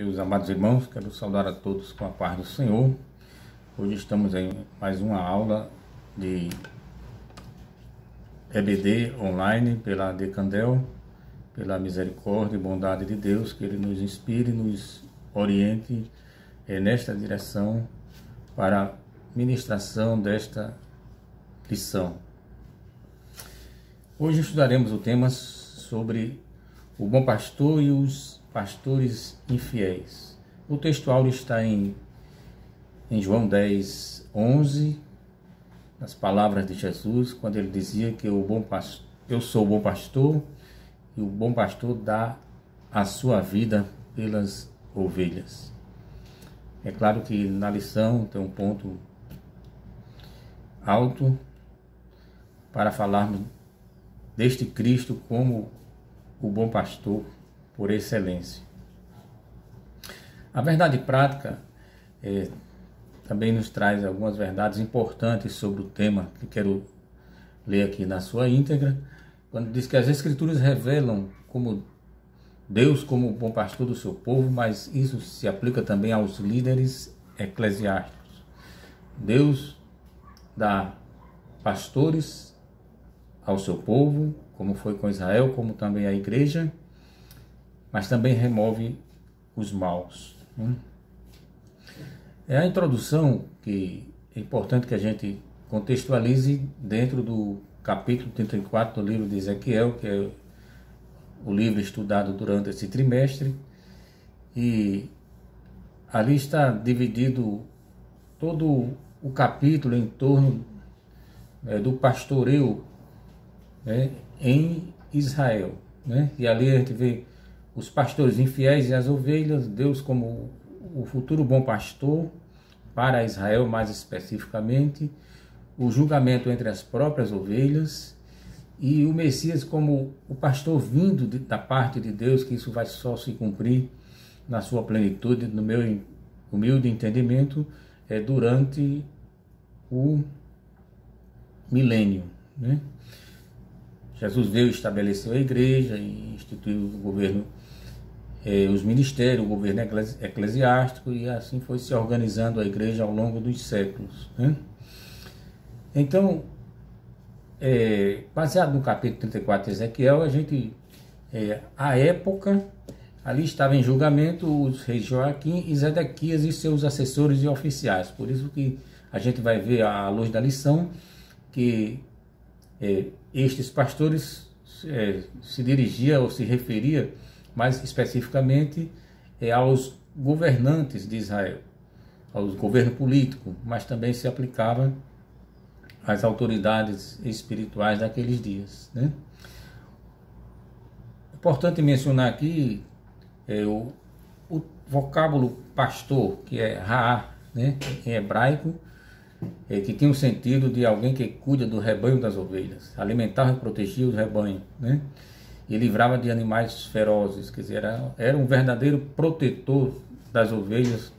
Meus amados irmãos, quero saudar a todos com a paz do Senhor. Hoje estamos em mais uma aula de EBD online pela Decandel, pela misericórdia e bondade de Deus, que Ele nos inspire, nos oriente nesta direção para a ministração desta lição. Hoje estudaremos o tema sobre o bom pastor e os pastores infiéis. O textual está em João 10, 11, nas palavras de Jesus, quando ele dizia que eu sou o bom pastor e o bom pastor dá a sua vida pelas ovelhas. É claro que na lição tem um ponto alto para falarmos deste Cristo como o bom pastor por excelência. A verdade prática também nos traz algumas verdades importantes sobre o tema que quero ler aqui na sua íntegra, quando diz que as Escrituras revelam como Deus como o bom pastor do seu povo, mas isso se aplica também aos líderes eclesiásticos. Deus dá pastores ao seu povo, como foi com Israel, como também a igreja, mas também remove os maus. É a introdução que é importante que a gente contextualize dentro do capítulo 34 do livro de Ezequiel, que é o livro estudado durante esse trimestre, e ali está dividido todo o capítulo em torno do pastoreio em Israel. E ali a gente vê os pastores infiéis e as ovelhas, Deus como o futuro bom pastor para Israel, mais especificamente, o julgamento entre as próprias ovelhas e o Messias como o pastor vindo da parte de Deus, que isso vai só se cumprir na sua plenitude, no meu humilde entendimento, durante o milênio. Jesus veio e estabeleceu a igreja e instituiu o governo, os ministérios, o governo eclesiástico, e assim foi se organizando a igreja ao longo dos séculos. Então, baseado no capítulo 34 de Ezequiel, a gente, à época, ali estava em julgamento os reis Joaquim e Zedequias e seus assessores e oficiais. Por isso que a gente vai ver à luz da lição que estes pastores se dirigia ou se referia mais especificamente aos governantes de Israel, aos governo político, mas também se aplicava às autoridades espirituais daqueles dias. Importante mencionar aqui o vocábulo pastor, que é Ra'á, em hebraico, que tem o sentido de alguém que cuida do rebanho das ovelhas, alimentava e protegia o rebanho, e livrava de animais ferozes, quer dizer, era um verdadeiro protetor das ovelhas,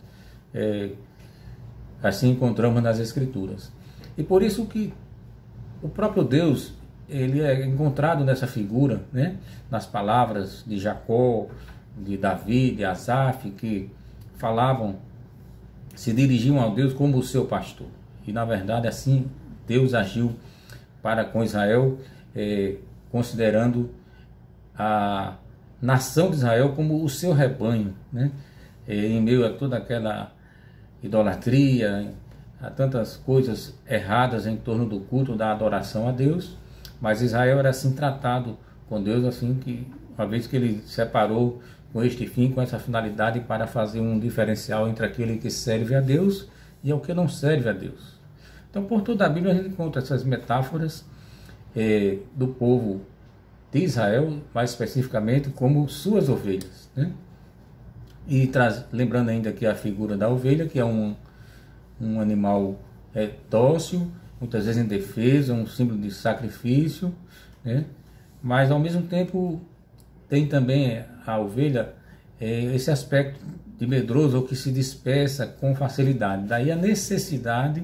assim encontramos nas Escrituras. E por isso que o próprio Deus, ele é encontrado nessa figura, nas palavras de Jacó, de Davi, de Asaf, que falavam, se dirigiam ao Deus como o seu pastor. E na verdade assim Deus agiu para com Israel, considerando a nação de Israel como o seu rebanho, em meio a toda aquela idolatria, a tantas coisas erradas em torno do culto, da adoração a Deus. Mas Israel era assim tratado com Deus, assim que uma vez que ele separou com este fim, com essa finalidade, para fazer um diferencial entre aquele que serve a Deus e ao que não serve a Deus. Então, por toda a Bíblia, a gente encontra essas metáforas do povo de Israel, mais especificamente, como suas ovelhas. E lembrando ainda que a figura da ovelha, que é um animal dócil, muitas vezes indefeso, um símbolo de sacrifício, mas ao mesmo tempo tem também a ovelha esse aspecto de medroso, ou que se dispersa com facilidade. Daí a necessidade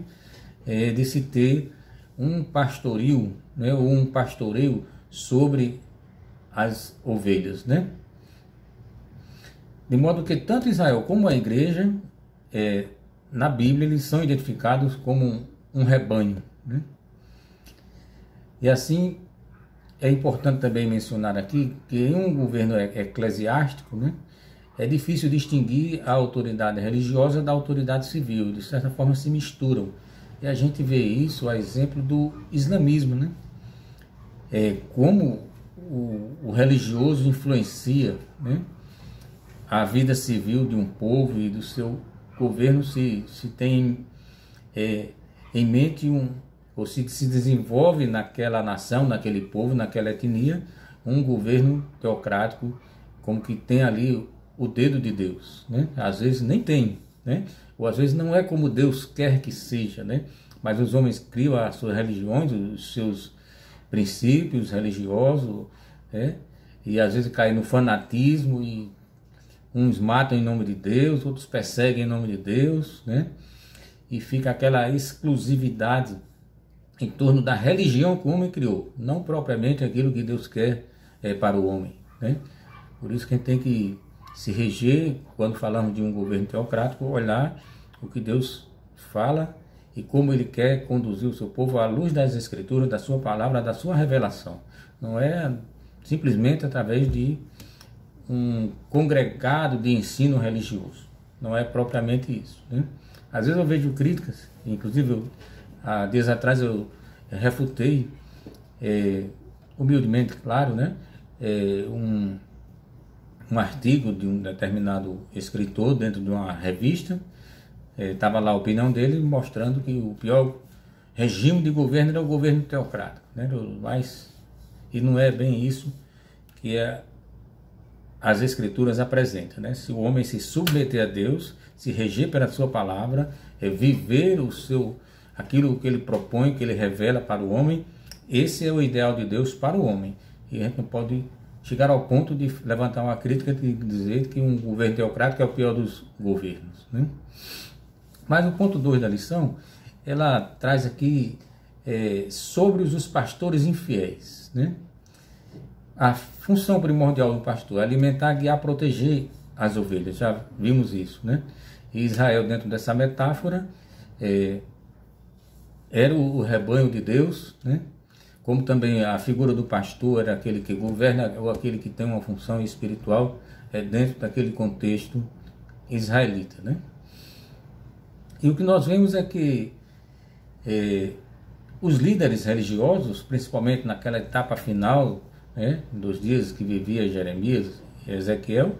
de se ter um pastoril, ou um pastoreio sobre as ovelhas. De modo que tanto Israel como a igreja, na Bíblia, eles são identificados como um rebanho, né? E assim, é importante também mencionar aqui que em um governo eclesiástico, né, é difícil distinguir a autoridade religiosa da autoridade civil. De certa forma se misturam. E a gente vê isso a exemplo do islamismo, né? Como o religioso influencia, né, a vida civil de um povo e do seu governo, se tem em mente ou se desenvolve naquela nação, naquele povo, naquela etnia, um governo teocrático, como que tem ali o dedo de Deus, né? Às vezes nem tem, né? Ou às vezes não é como Deus quer que seja, né? Mas os homens criam as suas religiões, os seus princípios religiosos, né? E às vezes caem no fanatismo e uns matam em nome de Deus, outros perseguem em nome de Deus, né? E fica aquela exclusividade em torno da religião que o homem criou, não propriamente aquilo que Deus quer para o homem, né? Por isso que a gente tem que se reger, quando falamos de um governo teocrático, olhar o que Deus fala e como Ele quer conduzir o seu povo à luz das Escrituras, da sua palavra, da sua revelação. Não é simplesmente através de um congregado de ensino religioso. Não é propriamente isso, né? Às vezes eu vejo críticas, inclusive há dias atrás eu refutei, humildemente, claro, né, um artigo de um determinado escritor dentro de uma revista. Estava lá a opinião dele mostrando que o pior regime de governo era o governo teocrático, né? E não é bem isso que as Escrituras apresentam, né? Se o homem se submeter a Deus, se reger pela sua palavra, viver aquilo que ele propõe, que ele revela para o homem, esse é o ideal de Deus para o homem. E a gente não pode chegar ao ponto de levantar uma crítica de dizer que um governo teocrático é o pior dos governos, né? Mas o ponto 2 da lição, ela traz aqui sobre os pastores infiéis, né? A função primordial do pastor é alimentar, guiar, proteger as ovelhas. Já vimos isso, né? E Israel, dentro dessa metáfora, era o rebanho de Deus, né? Como também a figura do pastor era aquele que governa ou aquele que tem uma função espiritual dentro daquele contexto israelita, né? E o que nós vemos é que os líderes religiosos, principalmente naquela etapa final, né, dos dias que vivia Jeremias e Ezequiel,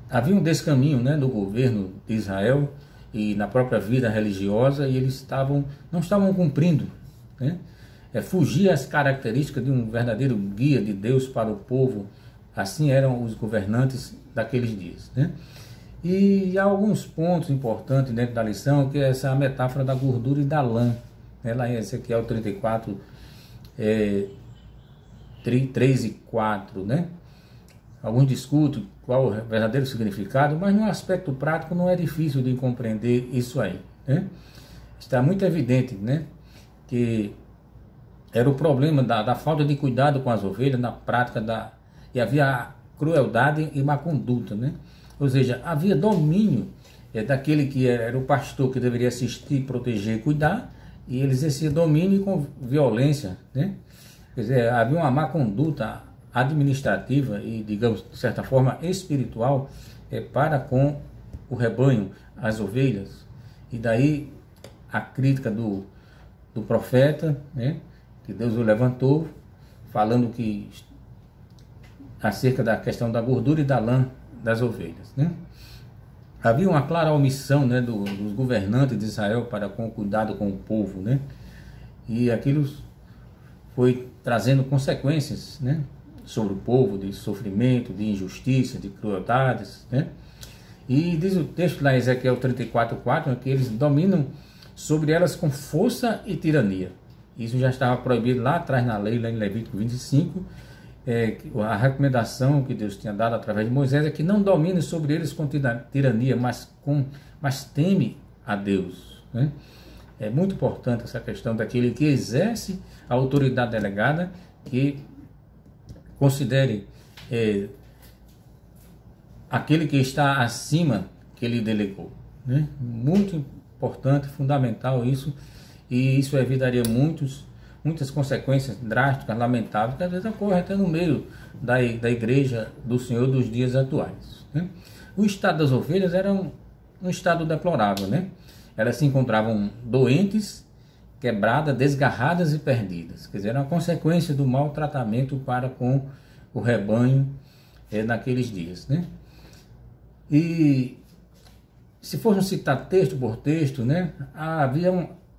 havia um descaminho, né, no governo de Israel e na própria vida religiosa, e eles não estavam cumprindo, né? Fugir às características de um verdadeiro guia de Deus para o povo. Assim eram os governantes daqueles dias, né? E há alguns pontos importantes dentro da lição, que é essa metáfora da gordura e da lã, né? Lá em Ezequiel 34, 3 e 4, né? Alguns discutem qual o verdadeiro significado, mas no aspecto prático não é difícil de compreender isso aí, né? Está muito evidente, né, que era o problema da falta de cuidado com as ovelhas na prática e havia crueldade e má conduta, né? Ou seja, havia domínio daquele que era o pastor, que deveria assistir, proteger e cuidar, e ele exercia domínio com violência, né? Quer dizer, havia uma má conduta administrativa e, digamos, de certa forma espiritual para com o rebanho, as ovelhas. E daí a crítica do profeta, né, que Deus o levantou, falando que acerca da questão da gordura e da lã das ovelhas, né? Havia uma clara omissão, né, dos governantes de Israel para com o cuidado com o povo, né? E aquilo foi trazendo consequências, né, sobre o povo, de sofrimento, de injustiça, de crueldades, né? E diz o texto lá em Ezequiel 34:4, que eles dominam sobre elas com força e tirania. Isso já estava proibido lá atrás na lei, lá em Levítico 25. A recomendação que Deus tinha dado através de Moisés é que não domine sobre eles com tirania, mas teme a Deus, né? É muito importante essa questão daquele que exerce a autoridade delegada, que considere aquele que está acima que ele delegou, né? Muito importante, fundamental isso, e isso evitaria muitas consequências drásticas, lamentáveis, que às vezes ocorrem até no meio da igreja do Senhor dos dias atuais, né? O estado das ovelhas era um estado deplorável, né? Elas se encontravam doentes, quebradas, desgarradas e perdidas. Quer dizer, era uma consequência do mau tratamento para com o rebanho naqueles dias, né? E se formos citar texto por texto, né, havia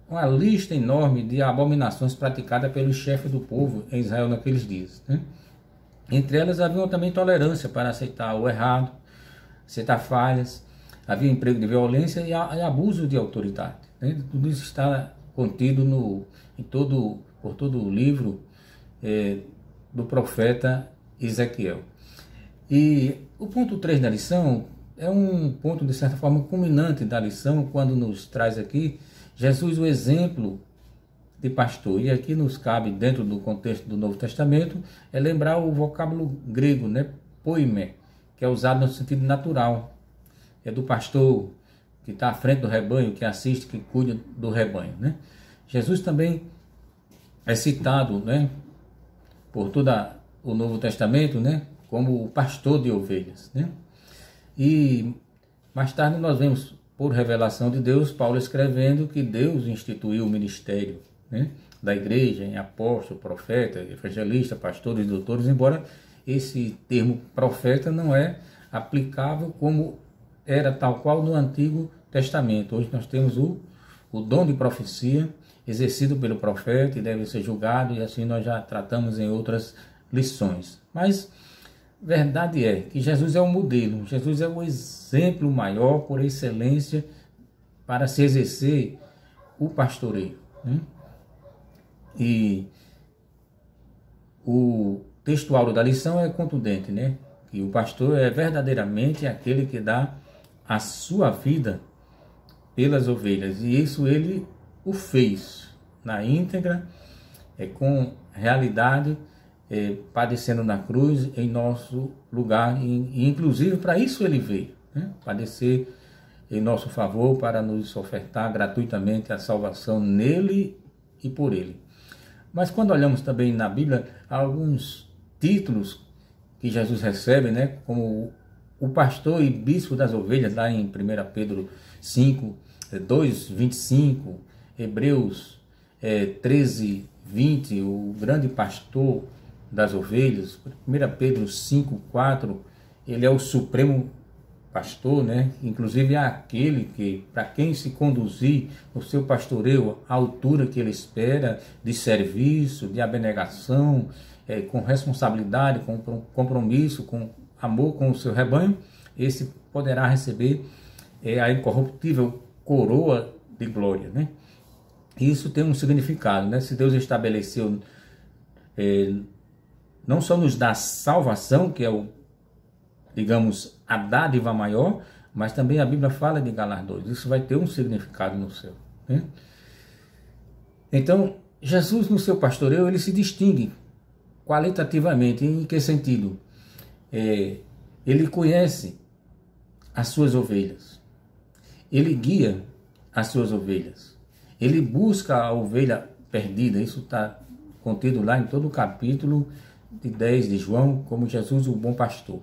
uma lista enorme de abominações praticadas pelos chefes do povo em Israel naqueles dias, né? Entre elas havia também tolerância para aceitar o errado, aceitar falhas, havia emprego de violência e abuso de autoridade, né? Tudo isso está contido por todo o livro do profeta Ezequiel. E o ponto 3 da lição é um ponto, de certa forma, culminante da lição, quando nos traz aqui Jesus o exemplo de pastor. E aqui nos cabe, dentro do contexto do Novo Testamento, lembrar o vocábulo grego, né, poime, que é usado no sentido natural. É do pastor que está à frente do rebanho, que assiste, que cuida do rebanho, né? Jesus também é citado, né, por todo o Novo Testamento, né, como o pastor de ovelhas, né? E mais tarde nós vemos, por revelação de Deus, Paulo escrevendo que Deus instituiu o ministério, né, da igreja em apóstolo, profeta, evangelista, pastores, doutores, embora esse termo profeta não é aplicável como era tal qual no Antigo Testamento. Hoje nós temos o dom de profecia exercido pelo profeta e deve ser julgado, e assim nós já tratamos em outras lições. Mas verdade é que Jesus é o modelo, Jesus é o exemplo maior por excelência para se exercer o pastoreio, né? E o textual da lição é contundente, né? Que o pastor é verdadeiramente aquele que dá a sua vida pelas ovelhas, e isso ele o fez na íntegra, com realidade, padecendo na cruz em nosso lugar, e inclusive para isso ele veio, né? Padecer em nosso favor, para nos ofertar gratuitamente a salvação nele e por ele. Mas quando olhamos também na Bíblia, alguns títulos que Jesus recebe, né, como o pastor e bispo das ovelhas, lá em 1 Pedro 5, 2, 25, Hebreus 13, 20, o grande pastor das ovelhas. 1 Pedro 5, 4, ele é o supremo pastor, né? Inclusive é aquele que, para quem se conduzir o seu pastoreio à altura que ele espera, de serviço, de abnegação, com responsabilidade, com compromisso, com amor com o seu rebanho, esse poderá receber a incorruptível coroa de glória, né? Isso tem um significado, né? Se Deus estabeleceu, não só nos dá salvação, que é digamos, a dádiva maior, mas também a Bíblia fala de galardões. Isso vai ter um significado no céu, né? Então, Jesus no seu pastoreio, ele se distingue qualitativamente. Em que sentido? Ele conhece as suas ovelhas, ele guia as suas ovelhas, ele busca a ovelha perdida. Isso está contido lá em todo o capítulo de 10 de João, como Jesus o bom pastor.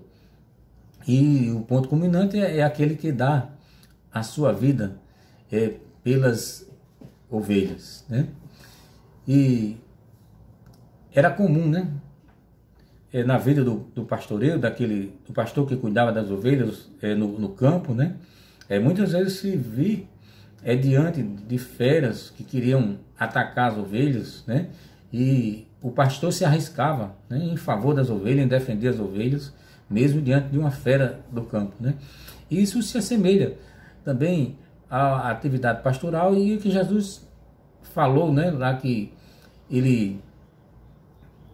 E o ponto culminante é aquele que dá a sua vida pelas ovelhas, né? E era comum, né, na vida do pastoreio, do pastor que cuidava das ovelhas no campo, né? Muitas vezes se vi diante de feras que queriam atacar as ovelhas, né? E o pastor se arriscava, né, em favor das ovelhas, em defender as ovelhas, mesmo diante de uma fera do campo, né? E isso se assemelha também à atividade pastoral, e que Jesus falou, né, lá que ele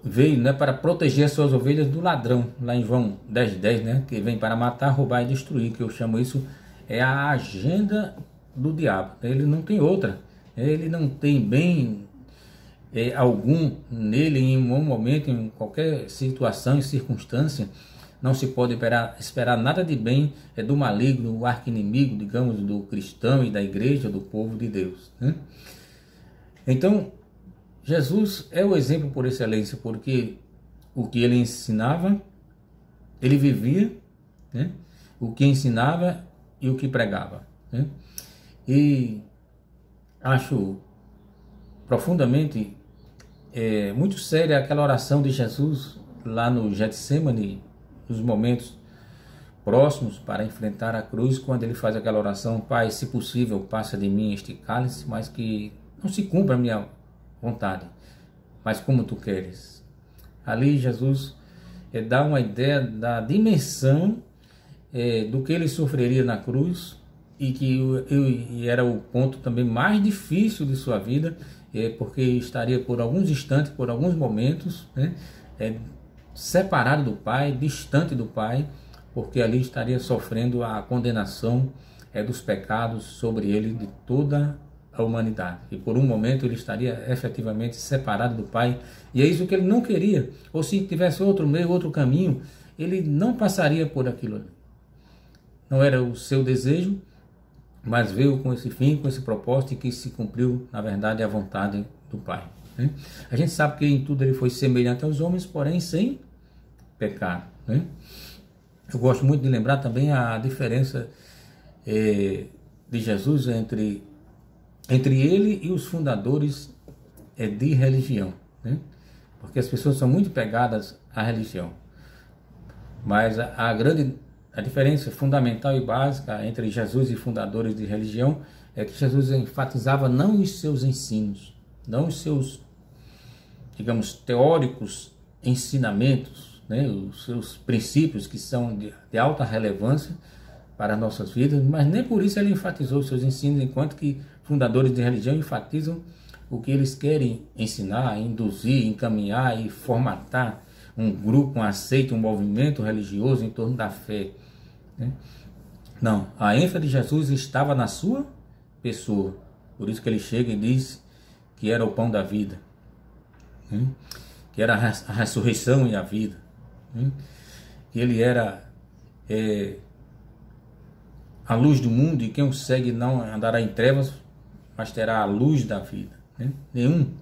veio, né, para proteger as suas ovelhas do ladrão, lá em João 10:10, né, que vem para matar, roubar e destruir, que eu chamo isso a agenda do diabo. Ele não tem outra, ele não tem bem algum nele em um momento, em qualquer situação e circunstância, não se pode esperar nada de bem do maligno, o arqui-inimigo, digamos, do cristão e da igreja, do povo de Deus, né? Então, Jesus é o exemplo por excelência, porque o que ele ensinava, ele vivia, né? O que ensinava e o que pregava, né? E acho profundamente muito séria aquela oração de Jesus lá no Getsemane, nos momentos próximos para enfrentar a cruz, quando ele faz aquela oração: Pai, se possível, passa de mim este cálice, mas que não se cumpra a minha vontade, mas como tu queres. Ali Jesus dá uma ideia da dimensão do que ele sofreria na cruz, e que era o ponto também mais difícil de sua vida, porque estaria por alguns instantes, por alguns momentos, né, separado do Pai, distante do Pai, porque ali estaria sofrendo a condenação dos pecados sobre ele de toda a humanidade. E por um momento ele estaria efetivamente separado do Pai, e é isso que ele não queria. Ou se tivesse outro meio, outro caminho, ele não passaria por aquilo ali. Não era o seu desejo, mas veio com esse fim, com esse propósito, e que se cumpriu, na verdade, a vontade do Pai, né? A gente sabe que em tudo ele foi semelhante aos homens, porém sem pecado, né? Eu gosto muito de lembrar também a diferença de Jesus entre ele e os fundadores de religião, né? Porque as pessoas são muito pegadas à religião, mas a diferença fundamental e básica entre Jesus e fundadores de religião é que Jesus enfatizava não os seus ensinos, não os seus, digamos, teóricos ensinamentos, né, os seus princípios que são de alta relevância para as nossas vidas, mas nem por isso ele enfatizou os seus ensinos, enquanto que fundadores de religião enfatizam o que eles querem ensinar, induzir, encaminhar e formatar um grupo, um aceito, um movimento religioso em torno da fé, né? Não, a ênfase de Jesus estava na sua pessoa. Por isso que ele chega e diz que era o pão da vida, né? Que era a ressurreição e a vida, né? Que ele era a luz do mundo, e quem o segue não andará em trevas, mas terá a luz da vida, né? Nenhum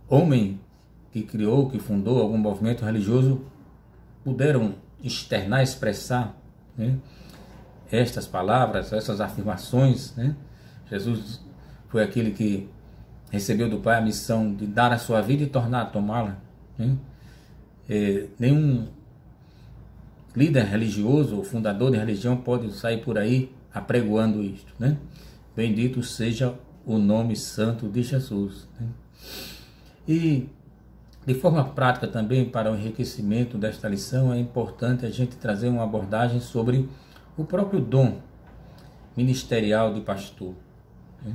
homem que criou, que fundou algum movimento religioso puderam externar, expressar, né, estas palavras, essas afirmações, né? Jesus foi aquele que recebeu do Pai a missão de dar a sua vida e tornar a tomá-la, né? Nenhum líder religioso ou fundador de religião pode sair por aí apregoando isto, né? Bendito seja o nome santo de Jesus, né? E de forma prática também, para o enriquecimento desta lição, é importante a gente trazer uma abordagem sobre o próprio dom ministerial de pastor, né?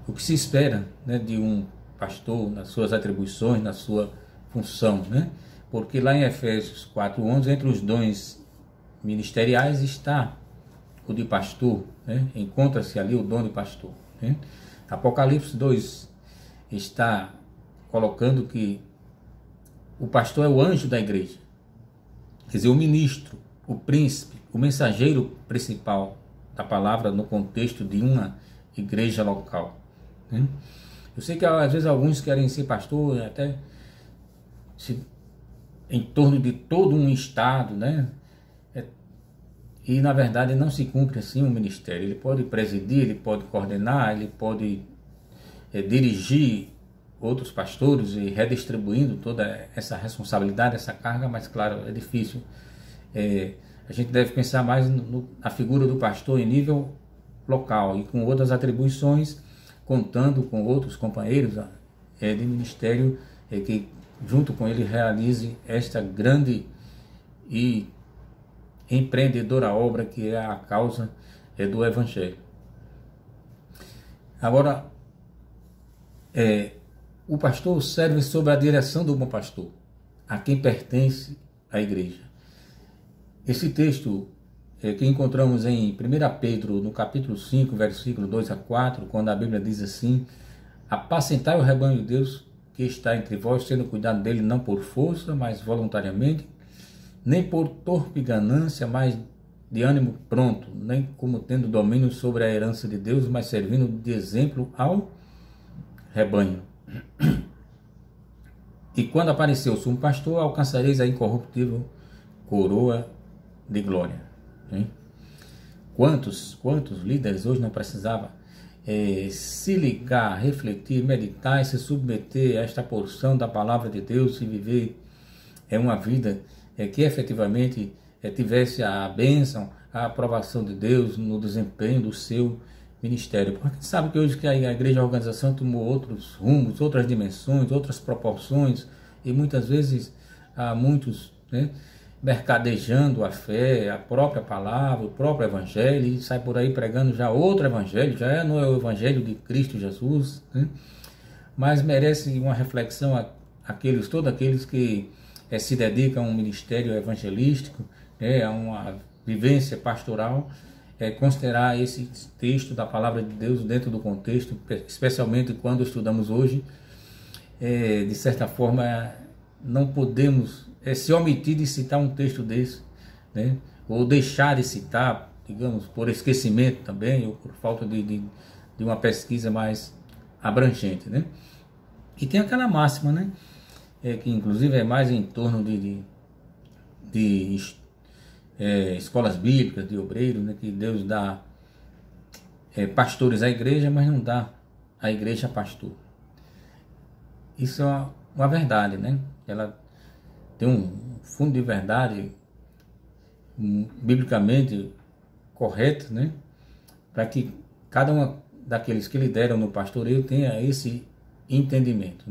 O que se espera, né, de um pastor nas suas atribuições, na sua função, né? Porque lá em Efésios 4:11, entre os dons ministeriais está o de pastor, né? Encontra-se ali o dom de pastor, né? Apocalipse 2 está colocando que o pastor é o anjo da igreja, quer dizer, o ministro, o príncipe, o mensageiro principal da palavra no contexto de uma igreja local, né? Eu sei que às vezes alguns querem ser pastor até em torno de todo um estado, né? E na verdade não se cumpre assim um ministério. Ele pode presidir, ele pode coordenar, ele pode dirigir outros pastores e redistribuindo toda essa responsabilidade, essa carga, mas claro, é difícil. A gente deve pensar mais na figura do pastor em nível local e com outras atribuições, contando com outros companheiros de ministério que junto com ele realize esta grande e empreendedora obra que é a causa do Evangelho. Agora, o pastor serve sob a direção do bom pastor, a quem pertence a igreja. Esse texto que encontramos em 1 Pedro, no capítulo 5, versículo 2 a 4, quando a Bíblia diz assim: apacentai o rebanho de Deus que está entre vós, sendo cuidado dele não por força, mas voluntariamente, nem por torpe ganância, mas de ânimo pronto, nem como tendo domínio sobre a herança de Deus, mas servindo de exemplo ao rebanho. E quando aparecer o sumo pastor, alcançareis a incorruptível coroa de glória. Hein? Quantos líderes hoje não precisavam se ligar, refletir, meditar e se submeter a esta porção da palavra de Deus e viver uma vida que efetivamente tivesse a bênção, a aprovação de Deus no desempenho do seu ministério. Porque a gente sabe que hoje que a igreja, a organização tomou outros rumos, outras dimensões, outras proporções, e muitas vezes há muitos mercadejando a fé, a própria palavra, o próprio evangelho, e sai por aí pregando já outro evangelho, já não é o evangelho de Cristo Jesus, mas merece uma reflexão todos aqueles que se dedicam a um ministério evangelístico, a uma vivência pastoral, considerar esse texto da palavra de Deus dentro do contexto, especialmente quando estudamos hoje. De certa forma, não podemos se omitir de citar um texto desse, ou deixar de citar, digamos, por esquecimento também, ou por falta de uma pesquisa mais abrangente. E tem aquela máxima, que inclusive é mais em torno de escolas bíblicas, de obreiros, que Deus dá pastores à igreja, mas não dá à igreja pastor. Isso é uma verdade, Ela tem um fundo de verdade biblicamente correto, para que cada um daqueles que lideram no pastoreio tenha esse entendimento,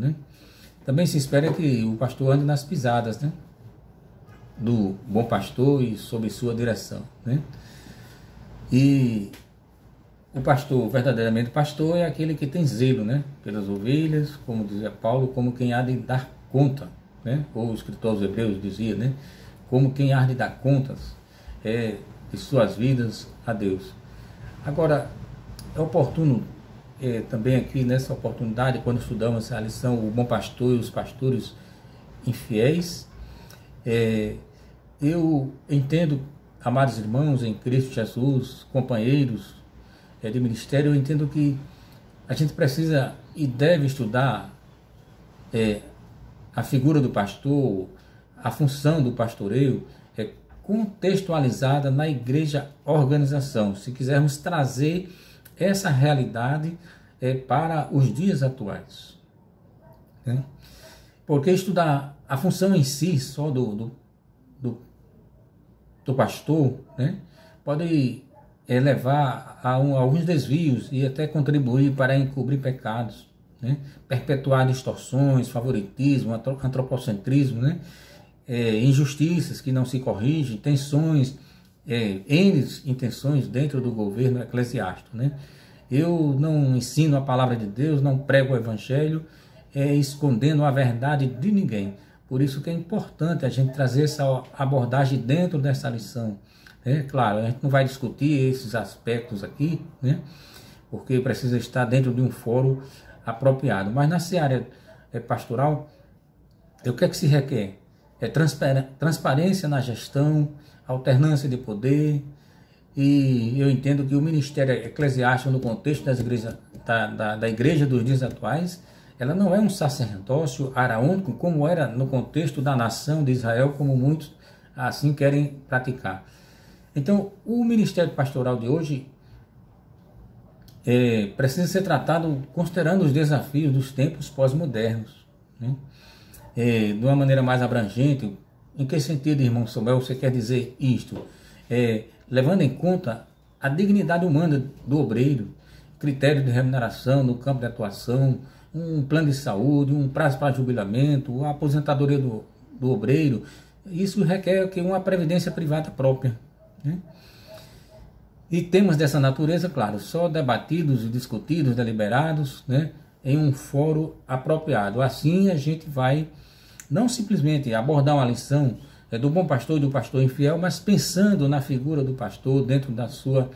Também se espera que o pastor ande nas pisadas, do bom pastor e sob sua direção, E o pastor, verdadeiramente pastor, é aquele que tem zelo, pelas ovelhas, como dizia Paulo, como quem há de dar conta, ou o escritor aos Hebreus dizia, como quem há de dar contas de suas vidas a Deus. Agora, é oportuno também aqui nessa oportunidade, quando estudamos a lição o bom pastor e os pastores infiéis, eu entendo, amados irmãos em Cristo Jesus, companheiros de ministério, eu entendo que a gente precisa e deve estudar a figura do pastor, a função do pastoreio contextualizada na igreja organização, se quisermos trazer essa realidade para os dias atuais. Porque estudar a função em si, só do pastor, pode levar a alguns desvios e até contribuir para encobrir pecados, perpetuar distorções, favoritismo, antropocentrismo, injustiças que não se corrigem, tensões, intenções dentro do governo eclesiástico. Eu não ensino a palavra de Deus, não prego o evangelho escondendo a verdade de ninguém. Por isso que é importante a gente trazer essa abordagem dentro dessa lição. Claro, a gente não vai discutir esses aspectos aqui, porque precisa estar dentro de um fórum apropriado. Mas na seara pastoral, o que é que se requer? Transparência na gestão, alternância de poder, e eu entendo que o ministério eclesiástico no contexto das igrejas, da igreja dos dias atuais, ela não é um sacerdócio araônico como era no contexto da nação de Israel, como muitos assim querem praticar. Então, o ministério pastoral de hoje precisa ser tratado considerando os desafios dos tempos pós-modernos, de uma maneira mais abrangente. Em que sentido, irmão Samuel, você quer dizer isto? Levando em conta a dignidade humana do obreiro, critério de remuneração no campo de atuação, um plano de saúde, um prazo para jubilamento, a aposentadoria do obreiro. Isso requer uma previdência privada própria. E temas dessa natureza, claro, só debatidos e discutidos, deliberados, em um fórum apropriado. Assim a gente vai não simplesmente abordar uma lição do bom pastor e do pastor infiel, mas pensando na figura do pastor dentro da sua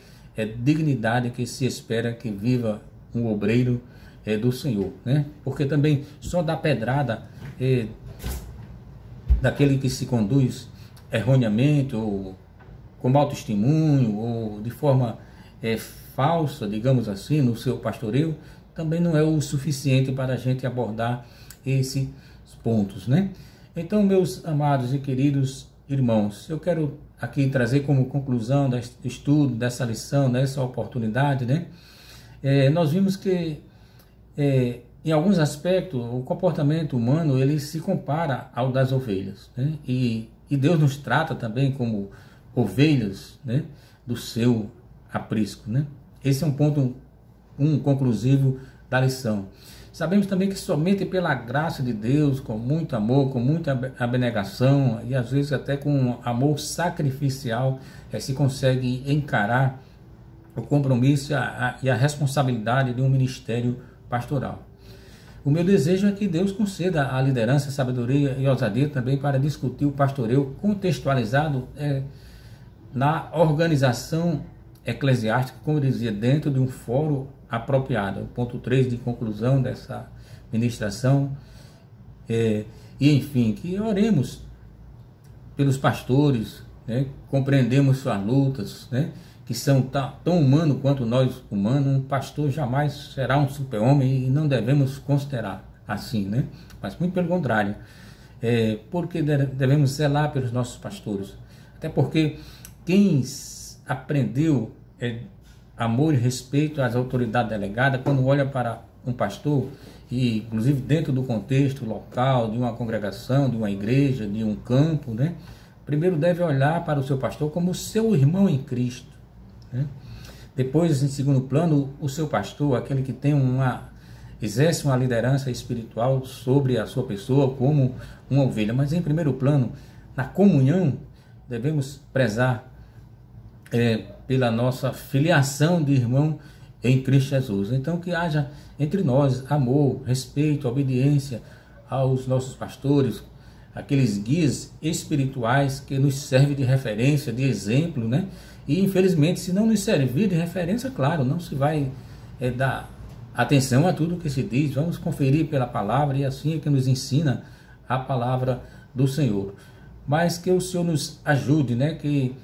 dignidade que se espera que viva um obreiro do Senhor, né? Porque também só dá pedrada daquele que se conduz erroneamente ou com mau testemunho ou de forma falsa, digamos assim, no seu pastoreio, também não é o suficiente para a gente abordar esses pontos, né? Então, meus amados e queridos irmãos, eu quero aqui trazer como conclusão deste estudo, dessa lição, dessa oportunidade, né? Nós vimos que em alguns aspectos o comportamento humano ele se compara ao das ovelhas, né? E Deus nos trata também como ovelhas, né? Do seu aprisco, né? Esse é um ponto conclusivo da lição. Sabemos também que somente pela graça de Deus, com muito amor, com muita abnegação e às vezes até com amor sacrificial, se consegue encarar o compromisso e a responsabilidade de um ministério pastoral. O meu desejo é que Deus conceda a liderança, a sabedoria e ousadia também para discutir o pastoreio contextualizado na organização eclesiástica, como eu dizia, dentro de um fórum apropriado. Ponto 3 de conclusão dessa ministração. E enfim, que oremos pelos pastores, né? Compreendemos suas lutas, né? Que são tão humanos quanto nós humanos. Um pastor jamais será um super-homem e não devemos considerar assim, né? Mas muito pelo contrário, porque devemos zelar pelos nossos pastores, até porque quem aprendeu amor e respeito às autoridades delegadas, quando olha para um pastor, e inclusive dentro do contexto local, de uma congregação, de uma igreja, de um campo, né? Primeiro deve olhar para o seu pastor como seu irmão em Cristo, né? Depois, em segundo plano, o seu pastor, aquele que tem exerce uma liderança espiritual sobre a sua pessoa como uma ovelha. Mas em primeiro plano, na comunhão, devemos prezar pela nossa filiação de irmão em Cristo Jesus. Então, que haja entre nós amor, respeito, obediência aos nossos pastores, aqueles guias espirituais que nos servem de referência, de exemplo, né? E infelizmente, se não nos servir de referência, claro, não se vai dar atenção a tudo que se diz. Vamos conferir pela palavra, e assim é que nos ensina a palavra do Senhor. Mas que o Senhor nos ajude, né? Que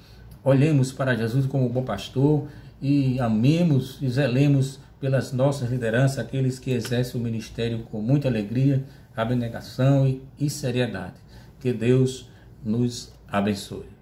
olhemos para Jesus como bom pastor e amemos e zelemos pelas nossas lideranças, aqueles que exercem o ministério com muita alegria, abnegação e seriedade. Que Deus nos abençoe.